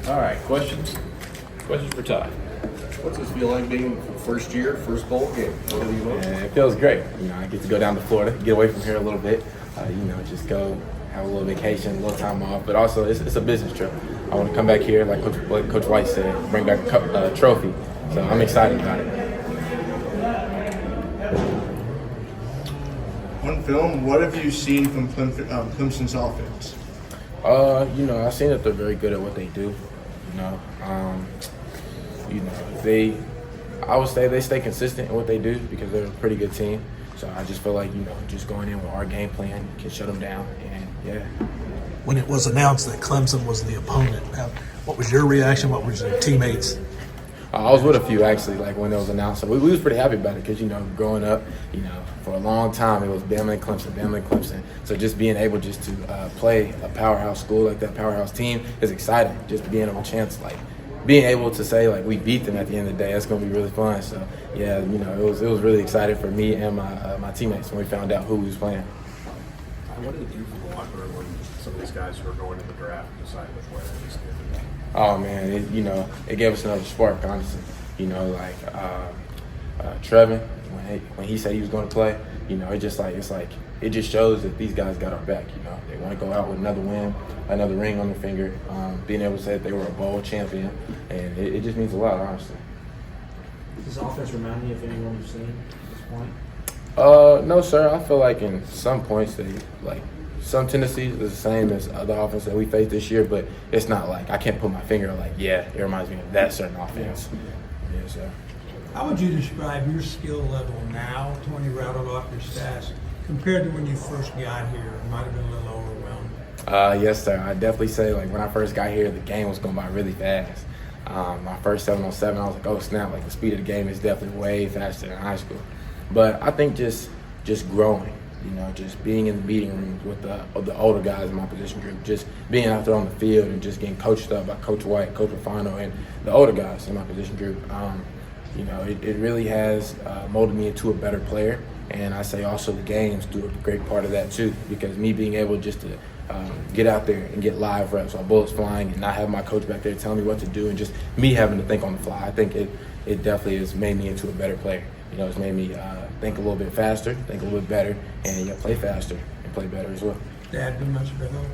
All right, questions? Questions for Ty? What's this feel like being first year, first bowl game? What are you about? And it feels great. I get to go down to Florida, get away from here a little bit. Just go have a little vacation, a little time off. But also, it's a business trip. I want to come back here, like Coach White said, bring back a trophy. So I'm excited about it. On film, what have you seen from Clemson's offense? I've seen that they're very good at what they do. I would say they stay consistent in what they do because they're a pretty good team. So I just feel like, just going in with our game plan can shut them down. And, yeah. When it was announced that Clemson was the opponent, what was your reaction? What was your teammates? I was with a few, actually, like when it was announced. So we was pretty happy about it because, growing up, for a long time it was Bama and Clemson. So just being able just to play a powerhouse school like that, powerhouse team, is exciting. Just being able to chance, being able to say, we beat them at the end of the day, that's going to be really fun. So, yeah, it was really exciting for me and my teammates when we found out who we was playing. What did it do for the locker room when some of these guys who are going to the draft decide which way they just did? Oh, man, it gave us another spark, honestly. Trevin, when he said he was going to play, it just shows that these guys got our back. They want to go out with another win, another ring on their finger, being able to say that they were a bowl champion, and it just means a lot, honestly. Does this offense remind you of anyone you've seen at this point? No, sir. I feel like in some points they some tendencies is the same as the offense that we faced this year, but it's not I can't put my finger on it reminds me of that certain offense. Yeah, sir. How would you describe your skill level now, to when you rattled off your stats, compared to when you first got here? It might have been a little overwhelmed. Yes, sir. I definitely say when I first got here, the game was going by really fast. My first 7-on-7, I was like, oh snap! The speed of the game is definitely way faster than high school. But I think just growing, just being in the meeting rooms with the older guys in my position group, just being out there on the field and just getting coached up by Coach White, Coach Rafano, and the older guys in my position group. It really has molded me into a better player. And I say also the games do a great part of that too, because me being able just to get out there and get live reps while bullets flying and not have my coach back there telling me what to do and just me having to think on the fly, I think it definitely has made me into a better player. It's made me think a little bit faster, think a little bit better, and play faster and play better as well. Dad been much of a help?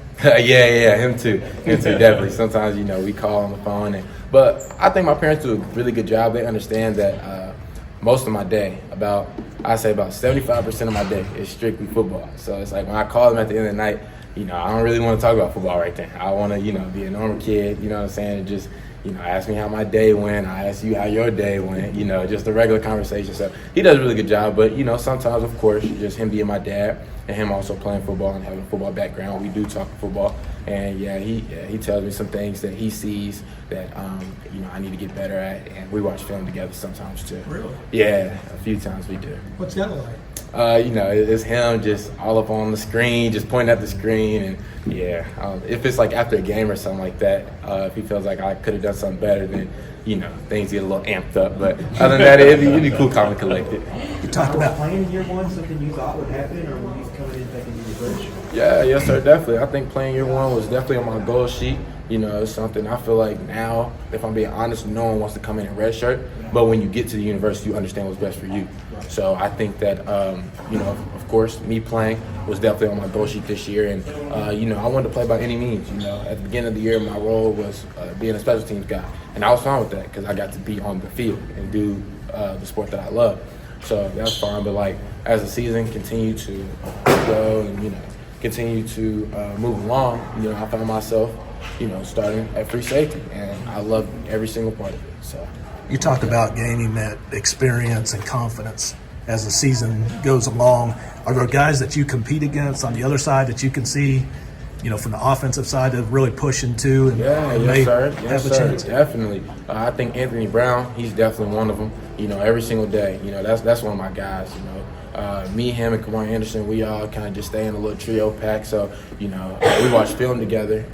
Yeah, him too, definitely. Sometimes, we call on the phone, but I think my parents do a really good job. They understand that most of my day, about 75% of my day is strictly football. So it's when I call them at the end of the night, I don't really want to talk about football right then. I want to, be a normal kid, you know what I'm saying, and just, ask me how my day went. I ask you how your day went, just a regular conversation. So he does a really good job, but, sometimes, of course, just him being my dad and him also playing football and having a football background, we do talk football. And, he tells me some things that he sees that, I need to get better at. And we watch film together sometimes, too. Really? Yeah, a few times we do. What's that like? It's him just all up on the screen, just pointing at the screen. And, if it's after a game or something like that, if he feels like I could have done something better, then, things get a little amped up. But other than that, it'd be cool, calm, and collected. You talked about playing year one, something you thought would happen, or were you coming in thinking you were first? Yeah, yes, sir, definitely. I think playing year one was definitely on my goal sheet. It's something I feel like now, if I'm being honest, no one wants to come in redshirt. But when you get to the university, you understand what's best for you. So I think that, of course, me playing was definitely on my goal sheet this year. And, I wanted to play by any means. At the beginning of the year, my role was being a special teams guy. And I was fine with that because I got to be on the field and do the sport that I love. So that's fine. But, as the season continued to go and, continue to move along, I found myself, starting at free safety. And I loved every single part of it. So. You talked about gaining that experience and confidence as the season goes along. Are there guys that you compete against on the other side that you can see, from the offensive side to really push into and yes, sir. have a chance? Definitely. I think Anthony Brown, he's definitely one of them. Every single day. That's one of my guys. Me, him, and Kamar Anderson, we all kind of just stay in a little trio pack. So, we watch film together.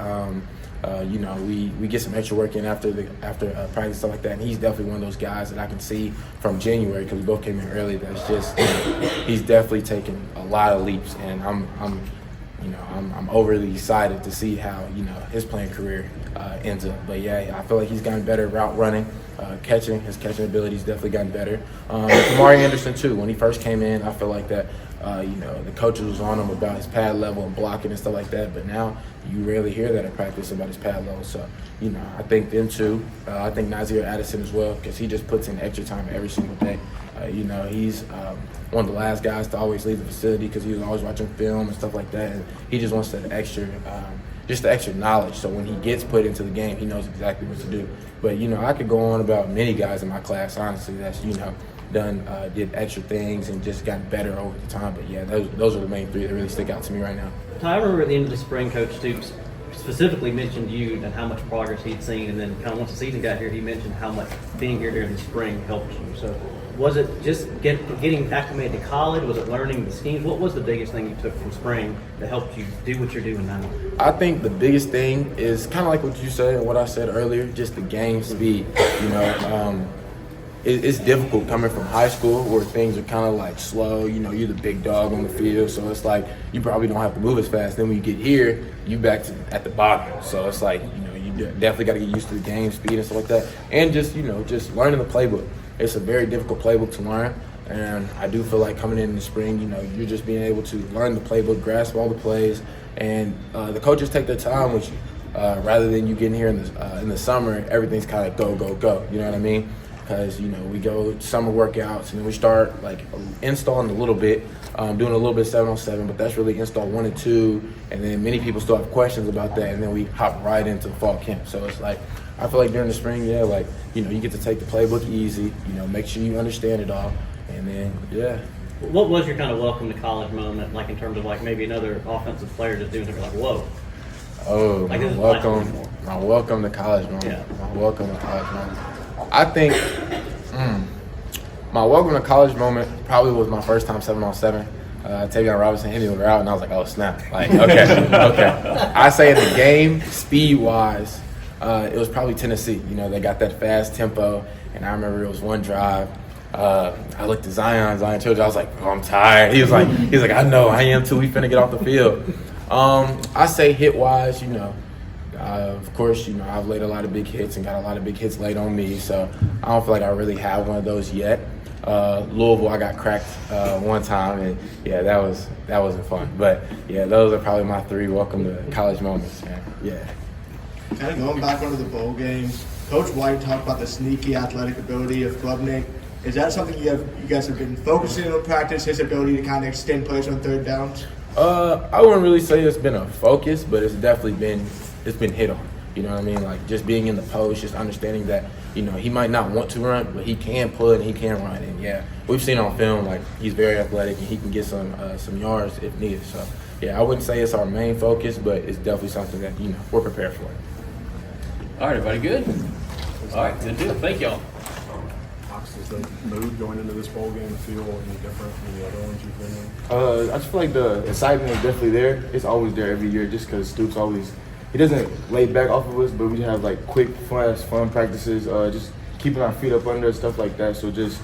We get some extra work in after practice, stuff like that. And he's definitely one of those guys that I can see from January, because we both came in early. That's just he's definitely taken a lot of leaps, and I'm I'm overly excited to see how, his playing career ends up. But yeah, I feel like he's gotten better route running, his catching ability's definitely gotten better. Kamari Anderson too, when he first came in, I feel like that, the coaches was on him about his pad level and blocking and stuff like that, but now you rarely hear that in practice about his pad level. So, I think them too. I think Nazir Addison as well, because he just puts in extra time every single day. He's one of the last guys to always leave the facility because he was always watching film and stuff like that. And he just wants that extra, just the extra knowledge. So when he gets put into the game, he knows exactly what to do. But, I could go on about many guys in my class, honestly, that's, did extra things and just gotten better over the time. But, yeah, those are the main three that really stick out to me right now. I remember at the end of the spring, Coach Stoops specifically mentioned you and how much progress he'd seen, and then kind of once the season got here, he mentioned how much being here during the spring helped you. So was it just getting acclimated to college? Was it learning the schemes? What was the biggest thing you took from spring that helped you do what you're doing now? I think the biggest thing is kind of like what you said and what I said earlier, just the game speed. It's difficult coming from high school where things are kind of like slow. You're the big dog on the field, so it's like you probably don't have to move as fast. Then when you get here, you back at the bottom. So it's like, you definitely got to get used to the game speed and stuff like that. And just learning the playbook. It's a very difficult playbook to learn. And I do feel like coming in the spring, you're just being able to learn the playbook, grasp all the plays, and the coaches take their time with you. Rather than you getting here in the summer, everything's kind of go, go, go. You know what I mean? Because, we go summer workouts and then we start like installing a little bit, doing a little bit 7-on-7, but that's really install 1 and 2. And then many people still have questions about that. And then we hop right into fall camp. So it's like, I feel like during the spring, you get to take the playbook easy, make sure you understand it all. And then, yeah. What was your kind of welcome to college moment, like in terms of like maybe another offensive player just doing something like, whoa? Oh, Like my welcome to college moment. Yeah. My welcome to college moment. I think my welcome to college moment probably was my first time 7-on-7. Tavion Robinson hit me with a route, and I was like, oh, snap. Like, okay. I say in the game, speed-wise, it was probably Tennessee. They got that fast tempo, and I remember it was one drive. I looked at Zion Children. I was like, oh, I'm tired. He was like, I know, I am too. We finna get off the field. I say hit-wise, of course, I've laid a lot of big hits and got a lot of big hits laid on me, so I don't feel like I really have one of those yet. Louisville, I got cracked one time, and yeah, that wasn't fun. But yeah, those are probably my 3 welcome to college moments, man. Yeah. Kind of going back onto the bowl game, Coach White talked about the sneaky athletic ability of Klubnik. Is that something you guys have been focusing on practice, his ability to kind of extend plays on third downs? I wouldn't really say it's been a focus, but it's definitely been hit on. You know what I mean? Like just being in the post, just understanding that, he might not want to run, but he can pull it and he can run. And yeah, we've seen on film, like he's very athletic and he can get some yards if needed. So yeah, I wouldn't say it's our main focus, but it's definitely something that, we're prepared for. All right, everybody good? All right, good deal. Thank y'all. Ox, is the mood going into this bowl game feel any different from the other ones you've been in? I just feel like the excitement is definitely there. It's always there every year just because Stoops he doesn't lay back off of us, but we have like quick, fun practices, just keeping our feet up under, stuff like that. So just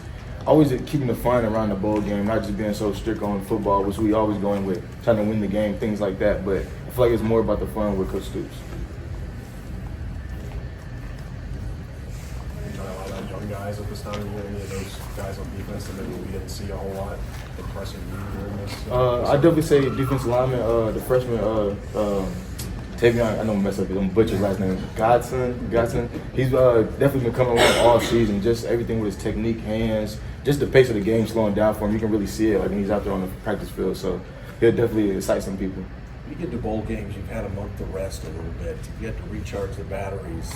always keeping the fun around the bowl game, not just being so strict on football, which we always going with, trying to win the game, things like that. But I feel like it's more about the fun with Coach Stoops. You talk about a lot of young guys at this time of year, any of those guys on defense that maybe we didn't see a whole lot impressing you during this? I definitely say defensive lineman, the freshman, Tavion, I know I messed up his butcher's last name. Godson. He's definitely been coming along all season. Just everything with his technique, hands, just the pace of the game slowing down for him. You can really see it like when he's out there on the practice field. So he'll definitely excite some people. You get to bowl games, you've had a month to rest a little bit. You get to recharge the batteries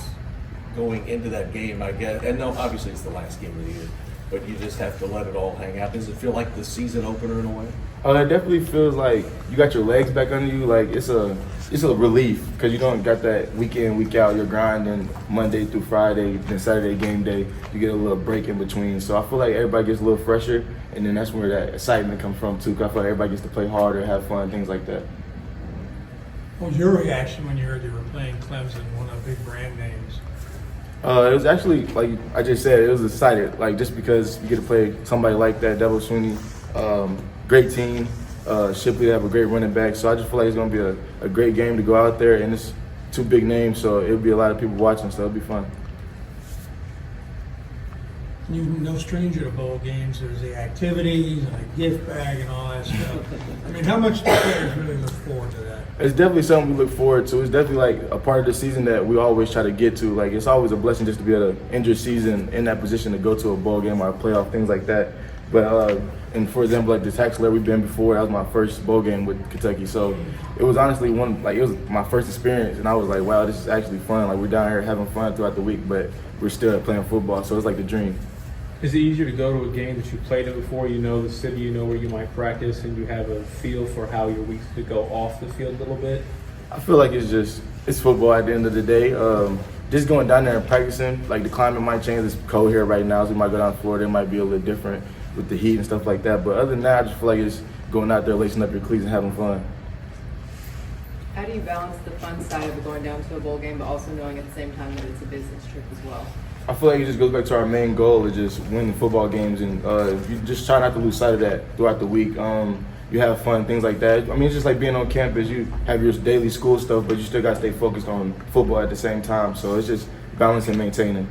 going into that game, I guess. And no, obviously it's the last game of the year, but you just have to let it all hang out. Does it feel like the season opener in a way? It definitely feels like you got your legs back under you. Like it's a relief because you don't got that week in, week out. You're grinding Monday through Friday, then Saturday game day. You get a little break in between. So I feel like everybody gets a little fresher, and then that's where that excitement comes from too. 'Cause I feel like everybody gets to play harder, have fun, things like that. What was your reaction when you heard they were playing Clemson, one of the big brand names? It was actually, like I just said, it was excited. Like just because you get to play somebody like that, Devil Sweeney, great team. Shipley have a great running back. So I just feel like it's going to be a great game to go out there, and it's two big names, so it'll be a lot of people watching, so it'll be fun. You're no stranger to bowl games. There's the activities and a gift bag and all that stuff. I mean, how much do players really look forward to that? It's definitely something we look forward to. It's definitely like a part of the season that we always try to get to. Like, it's always a blessing just to be able to end your season in that position to go to a bowl game or a playoff, things like that. But and for example, like the tax layer we've been before, that was my first bowl game with Kentucky. So it was honestly it was my first experience, and I was like, wow, this is actually fun. Like, we're down here having fun throughout the week, but we're still playing football. So it's like the dream. Is it easier to go to a game that you played in before? You know the city, you know where you might practice, and you have a feel for how your weeks could go off the field a little bit? I feel like it's football at the end of the day. Just going down there and practicing, like the climate might change. It's cold here right now, so we might go down to Florida. It might be a little different with the heat and stuff like that. But other than that, I just feel like it's going out there, lacing up your cleats and having fun. How do you balance the fun side of going down to a bowl game, but also knowing at the same time that it's a business trip as well? I feel like it just goes back to our main goal of just winning football games, and you just try not to lose sight of that throughout the week. You have fun, things like that. I mean, it's just like being on campus. You have your daily school stuff, but you still got to stay focused on football at the same time. So it's just balance and maintaining.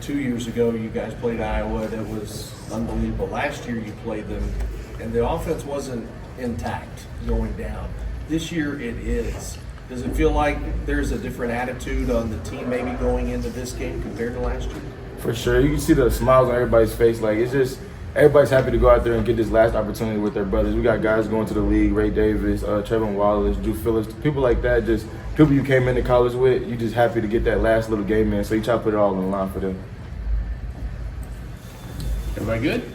2 years ago, you guys played Iowa. That was unbelievable. Last year, you played them, and the offense wasn't intact going down. This year, it is. Does it feel like there's a different attitude on the team maybe going into this game compared to last year? For sure. You can see the smiles on everybody's face. Like, it's just everybody's happy to go out there and get this last opportunity with their brothers. We got guys going to the league, Ray Davis, Trevor Wallace, Drew Phillips, people like that, just people you came into college with. You just happy to get that last little game in, so you try to put it all on the line for them. Everybody good?